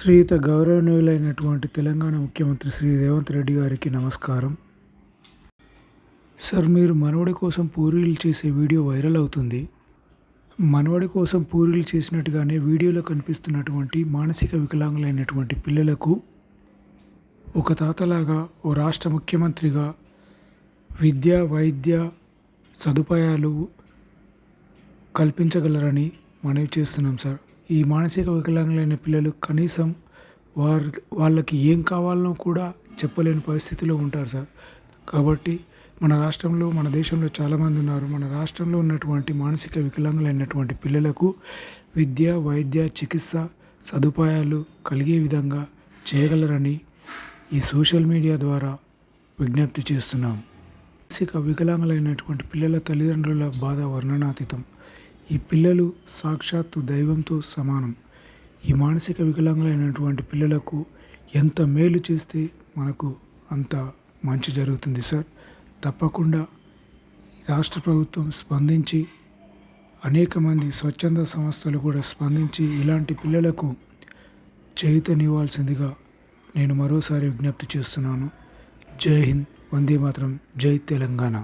శ్రీయుత గౌరవనీయులైనటువంటి తెలంగాణ ముఖ్యమంత్రి శ్రీ రేవంత్ రెడ్డి గారికి నమస్కారం. సార్, మీరు మనవడి కోసం పూరీలు చేసే వీడియో వైరల్ అవుతుంది. మనవడి కోసం పూరీలు చేసినట్టుగానే వీడియోలో కనిపిస్తున్నటువంటి మానసిక వికలాంగులైనటువంటి పిల్లలకు ఒక తాతలాగా, ఓ రాష్ట్ర ముఖ్యమంత్రిగా విద్య, వైద్య సదుపాయాలు కల్పించగలరని మనవి చేస్తున్నాం సార్. ఈ మానసిక వికలాంగులైన పిల్లలు కనీసం వాళ్ళకి ఏం కావాలనో కూడా చెప్పలేని పరిస్థితిలో ఉంటారు సార్. కాబట్టి మన రాష్ట్రంలో, మన దేశంలో చాలామంది ఉన్నారు. మన రాష్ట్రంలో ఉన్నటువంటి మానసిక వికలాంగులైనటువంటి పిల్లలకు విద్య, వైద్య, చికిత్స సదుపాయాలు కలిగే విధంగా చేయగలరని ఈ సోషల్ మీడియా ద్వారా విజ్ఞప్తి చేస్తున్నాం. మానసిక వికలాంగులైనటువంటి పిల్లల తల్లిదండ్రుల బాధ వర్ణనాతీతం. ఈ పిల్లలు సాక్షాత్తు దైవంతో సమానం. ఈ మానసిక వికలాంగులైనటువంటి పిల్లలకు ఎంత మేలు చేస్తే మనకు అంత మంచి జరుగుతుంది సార్. తప్పకుండా రాష్ట్ర ప్రభుత్వం స్పందించి, అనేక మంది స్వచ్ఛంద సంస్థలు కూడా స్పందించి ఇలాంటి పిల్లలకు చేయూతనివ్వాల్సిందిగా నేను మరోసారి విజ్ఞప్తి చేస్తున్నాను. జై హింద్, వందే మాతరం, జై తెలంగాణ.